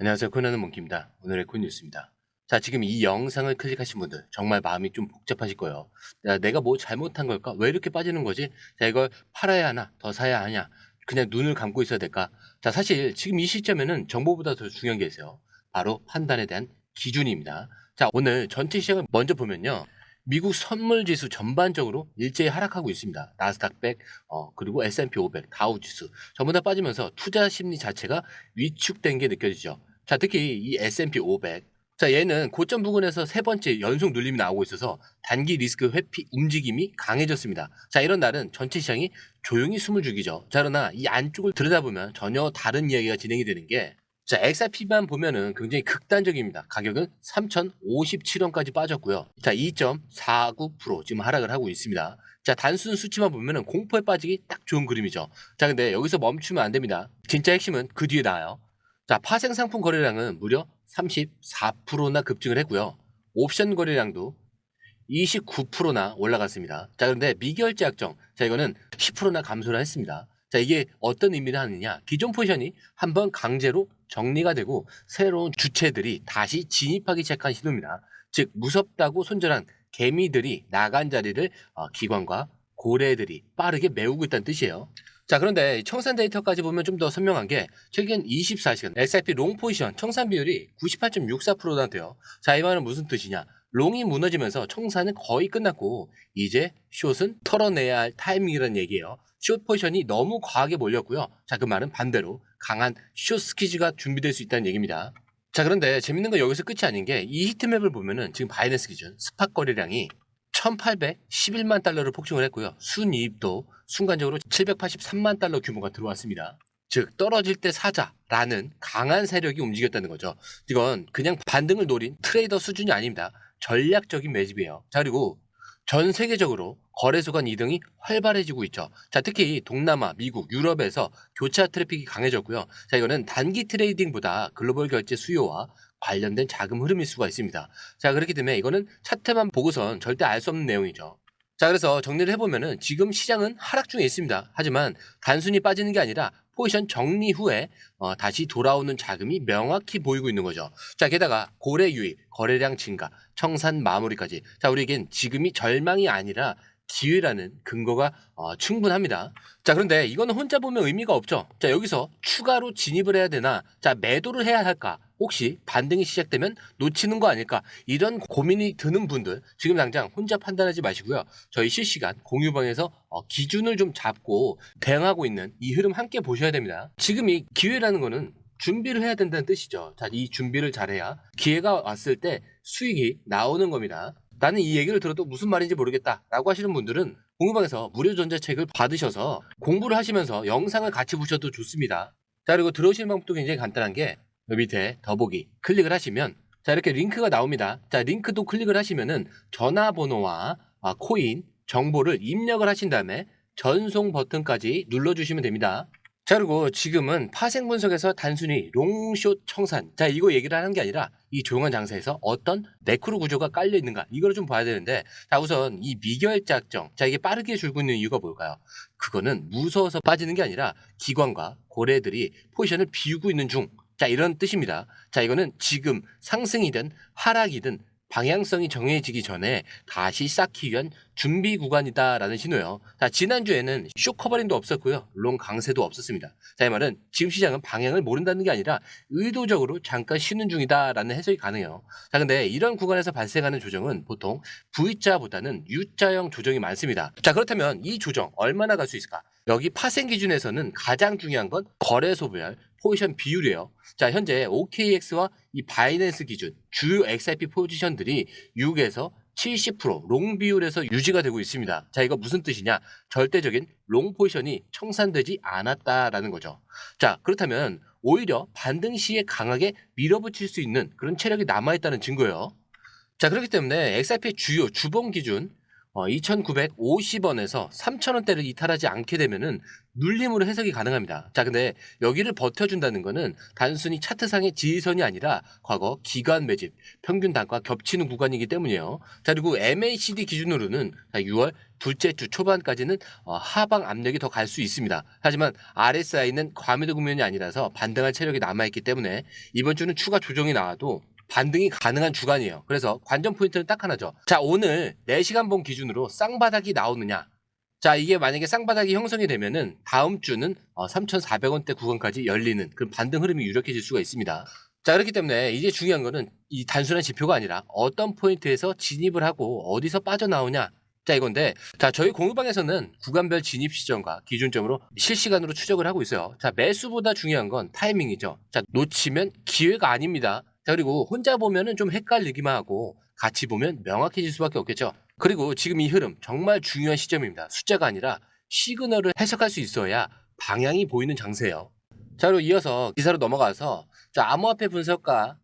안녕하세요. 코나는 몽키입니다. 오늘의 콘뉴스입니다. 자, 지금 이 영상을 클릭하신 분들 정말 마음이 좀 복잡하실 거예요. 야, 내가 뭐 잘못한 걸까? 왜 이렇게 빠지는 거지? 자, 이걸 팔아야 하나? 더 사야 하냐? 그냥 눈을 감고 있어야 될까? 자, 사실 지금 이 시점에는 정보보다 더 중요한 게 있어요. 바로 판단에 대한 기준입니다. 자, 오늘 전체 시장을 먼저 보면요. 미국 선물 지수 전반적으로 일제히 하락하고 있습니다. 나스닥 100, 그리고 S&P 500, 다우 지수 전부 다 빠지면서 투자 심리 자체가 위축된 게 느껴지죠. 자, 특히 이 S&P 500. 자, 얘는 고점 부근에서 세 번째 연속 눌림이 나오고 있어서 단기 리스크 회피 움직임이 강해졌습니다. 자, 이런 날은 전체 시장이 조용히 숨을 죽이죠. 자, 그러나 이 안쪽을 들여다보면 전혀 다른 이야기가 진행이 되는 게, 자, XRP만 보면은 굉장히 극단적입니다. 가격은 3,057원까지 빠졌고요. 자, 2.49% 지금 하락을 하고 있습니다. 자, 단순 수치만 보면은 공포에 빠지기 딱 좋은 그림이죠. 자, 근데 여기서 멈추면 안 됩니다. 진짜 핵심은 그 뒤에 나와요. 자, 파생 상품 거래량은 무려 34%나 급증을 했고요. 옵션 거래량도 29%나 올라갔습니다. 자, 그런데 미결제 약정, 자, 이거는 10%나 감소를 했습니다. 자, 이게 어떤 의미를 하느냐? 기존 포지션이 한번 강제로 정리가 되고 새로운 주체들이 다시 진입하기 시작한 신호입니다. 즉, 무섭다고 손절한 개미들이 나간 자리를 기관과 고래들이 빠르게 메우고 있다는 뜻이에요. 자, 그런데 청산 데이터까지 보면 좀 더 선명한 게, 최근 24시간 S&P 롱 포지션 청산 비율이 98.64%나 돼요. 자, 이 말은 무슨 뜻이냐? 롱이 무너지면서 청산은 거의 끝났고 이제 숏은 털어내야 할 타이밍이라는 얘기예요. 숏 포지션이 너무 과하게 몰렸고요. 자, 그 말은 반대로 강한 숏 스퀴즈가 준비될 수 있다는 얘기입니다. 자, 그런데 재밌는 건 여기서 끝이 아닌 게, 이 히트맵을 보면은 지금 바이낸스 기준 스팟 거래량이 1811만 달러를 폭증을 했고요. 순이익도 순간적으로 783만 달러 규모가 들어왔습니다. 즉, 떨어질 때 사자라는 강한 세력이 움직였다는 거죠. 이건 그냥 반등을 노린 트레이더 수준이 아닙니다. 전략적인 매집이에요. 자, 그리고 전 세계적으로 거래소 간 이동이 활발해지고 있죠. 자, 특히 동남아, 미국, 유럽에서 교차 트래픽이 강해졌고요. 자, 이거는 단기 트레이딩보다 글로벌 결제 수요와 관련된 자금 흐름일 수가 있습니다. 자, 그렇기 때문에 이거는 차트만 보고선 절대 알 수 없는 내용이죠. 자, 그래서 정리를 해보면은 지금 시장은 하락 중에 있습니다. 하지만 단순히 빠지는 게 아니라 포지션 정리 후에 다시 돌아오는 자금이 명확히 보이고 있는 거죠. 자, 게다가 고래 유입, 거래량 증가, 청산 마무리까지. 자, 우리에겐 지금이 절망이 아니라 기회라는 근거가 충분합니다. 자, 그런데 이거는 혼자 보면 의미가 없죠. 자, 여기서 추가로 진입을 해야 되나? 자, 매도를 해야 할까? 혹시 반등이 시작되면 놓치는 거 아닐까? 이런 고민이 드는 분들, 지금 당장 혼자 판단하지 마시고요. 저희 실시간 공유방에서 기준을 좀 잡고 대응하고 있는 이 흐름 함께 보셔야 됩니다. 지금 이 기회라는 거는 준비를 해야 된다는 뜻이죠. 자, 이 준비를 잘해야 기회가 왔을 때 수익이 나오는 겁니다. 나는 이 얘기를 들어도 무슨 말인지 모르겠다 라고 하시는 분들은 공유방에서 무료 전자책을 받으셔서 공부를 하시면서 영상을 같이 보셔도 좋습니다. 자, 그리고 들어오시는 방법도 굉장히 간단한 게, 여기 밑에 더보기 클릭을 하시면 자, 이렇게 링크가 나옵니다. 자, 링크도 클릭을 하시면은 전화번호와 코인 정보를 입력을 하신 다음에 전송 버튼까지 눌러주시면 됩니다. 자, 그리고 지금은 파생 분석에서 단순히 롱숏 청산, 자, 이거 얘기를 하는 게 아니라 이 조용한 장세에서 어떤 매크로 구조가 깔려 있는가, 이걸 좀 봐야 되는데, 자, 우선 이 미결작정, 자, 이게 빠르게 줄고 있는 이유가 뭘까요? 그거는 무서워서 빠지는 게 아니라 기관과 고래들이 포지션을 비우고 있는 중, 자, 이런 뜻입니다. 자, 이거는 지금 상승이든 하락이든 방향성이 정해지기 전에 다시 쌓기 위한 준비 구간이다라는 신호예요. 자, 지난주에는 쇼 커버링도 없었고요. 롱 강세도 없었습니다. 자, 이 말은 지금 시장은 방향을 모른다는 게 아니라 의도적으로 잠깐 쉬는 중이다라는 해석이 가능해요. 자, 근데 이런 구간에서 발생하는 조정은 보통 V자보다는 U자형 조정이 많습니다. 자, 그렇다면 이 조정 얼마나 갈 수 있을까? 여기 파생 기준에서는 가장 중요한 건 거래소별 포지션 비율이에요. 자, 현재 OKX와 이 바이낸스 기준 주요 XRP 포지션들이 6에서 70%롱 비율에서 유지가 되고 있습니다. 자, 이거 무슨 뜻이냐? 절대적인 롱 포지션이 청산되지 않았다라는 거죠. 자, 그렇다면 오히려 반등 시에 강하게 밀어붙일 수 있는 그런 체력이 남아있다는 증거예요. 자, 그렇기 때문에 XRP 주요 주봉 기준 2,950원에서 3,000원대를 이탈하지 않게 되면은 눌림으로 해석이 가능합니다. 자, 근데 여기를 버텨준다는 거는 단순히 차트상의 지지선이 아니라 과거 기관 매집, 평균 단가 겹치는 구간이기 때문이에요. 자, 그리고 MACD 기준으로는 6월 둘째 주 초반까지는 하방 압력이 더 갈 수 있습니다. 하지만 RSI는 과매도 국면이 아니라서 반등할 체력이 남아있기 때문에 이번 주는 추가 조정이 나와도 반등이 가능한 주간이에요. 그래서 관전 포인트는 딱 하나죠. 자, 오늘 4시간 본 기준으로 쌍바닥이 나오느냐. 자, 이게 만약에 쌍바닥이 형성이 되면은 다음 주는 3,400원대 구간까지 열리는 그런 반등 흐름이 유력해질 수가 있습니다. 자, 그렇기 때문에 이제 중요한 거는 이 단순한 지표가 아니라 어떤 포인트에서 진입을 하고 어디서 빠져나오냐. 자, 이건데, 자, 저희 공유방에서는 구간별 진입 시점과 기준점으로 실시간으로 추적을 하고 있어요. 자, 매수보다 중요한 건 타이밍이죠. 자, 놓치면 기회가 아닙니다. 자, 그리고 혼자 보면은 좀 헷갈리기만 하고 같이 보면 명확해질 수밖에 없겠죠. 그리고 지금 이 흐름 정말 중요한 시점입니다. 숫자가 아니라 시그널을 해석할 수 있어야 방향이 보이는 장세예요. 자, 그리고 이어서 기사로 넘어가서 자, 암호화폐 분석가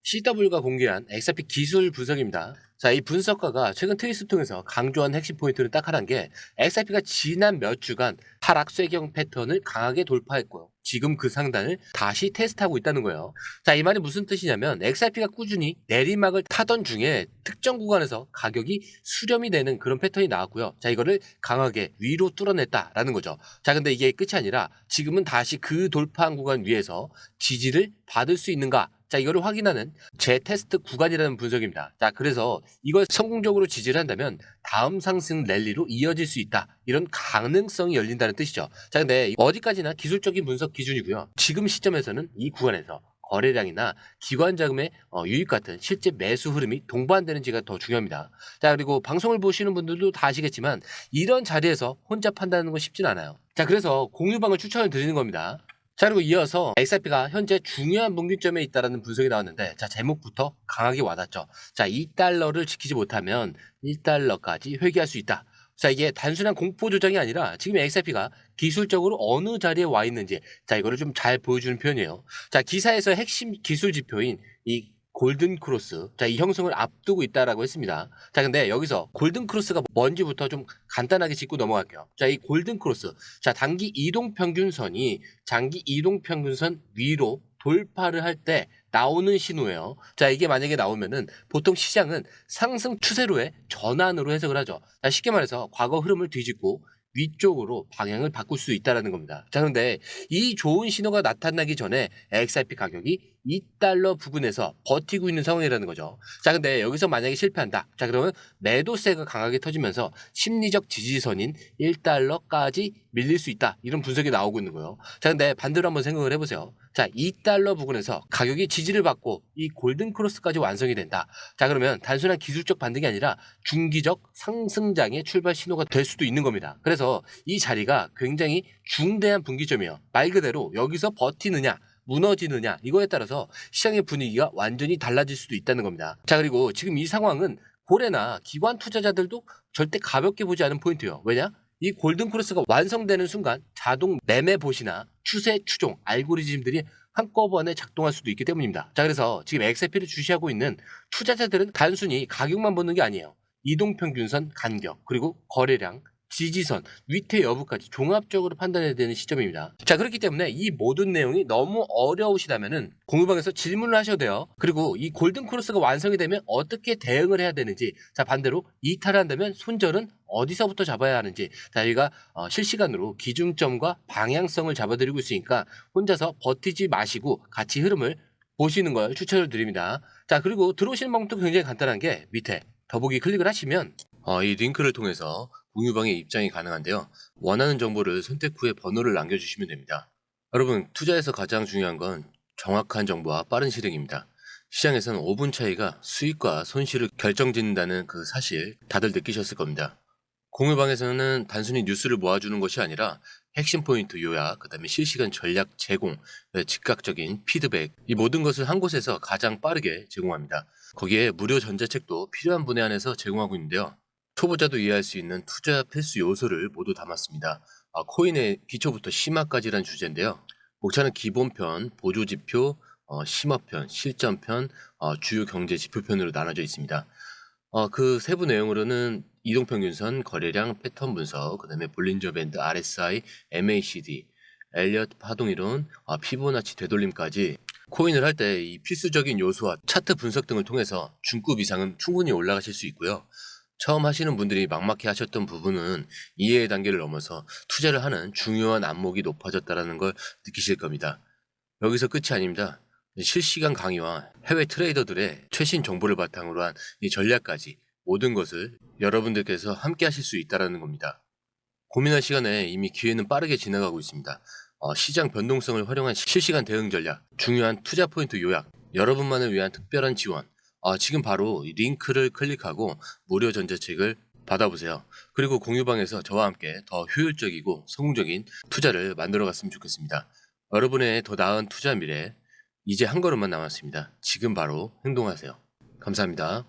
CW가 공개한 XRP 기술 분석입니다. 자, 이 분석가가 최근 트윗을 통해서 강조한 핵심 포인트는 딱 하나인 게 XRP가 지난 몇 주간 하락 쇠경 패턴을 강하게 돌파했고요. 지금 그 상단을 다시 테스트하고 있다는 거예요. 자, 이 말이 무슨 뜻이냐면 XRP가 꾸준히 내리막을 타던 중에 특정 구간에서 가격이 수렴이 되는 그런 패턴이 나왔고요. 자, 이거를 강하게 위로 뚫어냈다라는 거죠. 자, 근데 이게 끝이 아니라 지금은 다시 그 돌파한 구간 위에서 지지를 받을 수 있는가? 자, 이거를 확인하는 재테스트 구간이라는 분석입니다. 자, 그래서 이걸 성공적으로 지지를 한다면 다음 상승 랠리로 이어질 수 있다. 이런 가능성이 열린다는 뜻이죠. 자, 근데 어디까지나 기술적인 분석 기준이고요. 지금 시점에서는 이 구간에서 거래량이나 기관 자금의 유입 같은 실제 매수 흐름이 동반되는지가 더 중요합니다. 자, 그리고 방송을 보시는 분들도 다 아시겠지만 이런 자리에서 혼자 판단하는 건 쉽진 않아요. 자, 그래서 공유방을 추천을 드리는 겁니다. 자, 그리고 이어서 XRP가 현재 중요한 분기점에 있다는 분석이 나왔는데, 자, 제목부터 강하게 와닿죠. 자, 2달러를 지키지 못하면 1달러까지 회귀할 수 있다. 자, 이게 단순한 공포 조장이 아니라 지금 XRP가 기술적으로 어느 자리에 와 있는지, 자, 이거를 좀 잘 보여주는 표현이에요. 자, 기사에서 핵심 기술 지표인 이 골든 크로스, 자, 이 형성을 앞두고 있다라고 했습니다. 자, 근데 여기서 골든 크로스가 뭔지부터 좀 간단하게 짚고 넘어갈게요. 자, 이 골든 크로스, 자, 단기 이동 평균선이 장기 이동 평균선 위로 돌파를 할 때 나오는 신호예요. 자, 이게 만약에 나오면은 보통 시장은 상승 추세로의 전환으로 해석을 하죠. 자, 쉽게 말해서 과거 흐름을 뒤집고 위쪽으로 방향을 바꿀 수 있다는 겁니다. 자, 그런데 이 좋은 신호가 나타나기 전에 XRP 가격이 2달러 부근에서 버티고 있는 상황이라는 거죠. 자, 근데 여기서 만약에 실패한다. 자, 그러면 매도세가 강하게 터지면서 심리적 지지선인 1달러까지 밀릴 수 있다. 이런 분석이 나오고 있는 거예요. 자, 근데 반대로 한번 생각을 해보세요. 자, 2달러 부근에서 가격이 지지를 받고 이 골든 크로스까지 완성이 된다. 자, 그러면 단순한 기술적 반등이 아니라 중기적 상승장의 출발 신호가 될 수도 있는 겁니다. 그래서 이 자리가 굉장히 중대한 분기점이에요. 말 그대로 여기서 버티느냐 무너지느냐 이거에 따라서 시장의 분위기가 완전히 달라질 수도 있다는 겁니다. 자, 그리고 지금 이 상황은 고래나 기관 투자자들도 절대 가볍게 보지 않은 포인트예요. 왜냐? 이 골든 크로스가 완성되는 순간 자동 매매 보시나 추세 추종 알고리즘들이 한꺼번에 작동할 수도 있기 때문입니다. 자, 그래서 지금 XRP를 주시하고 있는 투자자들은 단순히 가격만 보는 게 아니에요. 이동평균선 간격 그리고 거래량 지지선, 위태 여부까지 종합적으로 판단해야 되는 시점입니다. 자, 그렇기 때문에 이 모든 내용이 너무 어려우시다면은 공유방에서 질문을 하셔도 돼요. 그리고 이 골든 크로스가 완성이 되면 어떻게 대응을 해야 되는지, 자, 반대로 이탈한다면 손절은 어디서부터 잡아야 하는지, 자, 저희가 실시간으로 기준점과 방향성을 잡아드리고 있으니까 혼자서 버티지 마시고 같이 흐름을 보시는 걸 추천을 드립니다. 자, 그리고 들어오시는 방법도 굉장히 간단한 게 밑에 더보기 클릭을 하시면 이 링크를 통해서 공유방에 입장이 가능한데요. 원하는 정보를 선택 후에 번호를 남겨주시면 됩니다. 여러분, 투자에서 가장 중요한 건 정확한 정보와 빠른 실행입니다. 시장에서는 5분 차이가 수익과 손실을 결정짓는다는 그 사실 다들 느끼셨을 겁니다. 공유방에서는 단순히 뉴스를 모아주는 것이 아니라 핵심 포인트 요약, 그 다음에 실시간 전략 제공, 즉각적인 피드백, 이 모든 것을 한 곳에서 가장 빠르게 제공합니다. 거기에 무료 전자책도 필요한 분에 한해서 제공하고 있는데요. 초보자도 이해할 수 있는 투자 필수 요소를 모두 담았습니다. 코인의 기초부터 심화까지란 주제인데요. 목차는 기본편, 보조지표, 심화편, 실전편, 주요 경제 지표편으로 나눠져 있습니다. 그 세부 내용으로는 이동평균선, 거래량, 패턴 분석, 그 다음에 볼린저 밴드, RSI, MACD, 엘리어트 파동이론, 피보나치 되돌림까지 코인을 할 때 이 필수적인 요소와 차트 분석 등을 통해서 중급 이상은 충분히 올라가실 수 있고요. 처음 하시는 분들이 막막해 하셨던 부분은 이해의 단계를 넘어서 투자를 하는 중요한 안목이 높아졌다는 걸 느끼실 겁니다. 여기서 끝이 아닙니다. 실시간 강의와 해외 트레이더들의 최신 정보를 바탕으로 한 이 전략까지 모든 것을 여러분들께서 함께 하실 수 있다는 겁니다. 고민할 시간에 이미 기회는 빠르게 지나가고 있습니다. 시장 변동성을 활용한 실시간 대응 전략, 중요한 투자 포인트 요약, 여러분만을 위한 특별한 지원. 지금 바로 이 링크를 클릭하고 무료 전자책을 받아보세요. 그리고 공유방에서 저와 함께 더 효율적이고 성공적인 투자를 만들어 갔으면 좋겠습니다. 여러분의 더 나은 투자 미래, 이제 한 걸음만 남았습니다. 지금 바로 행동하세요. 감사합니다.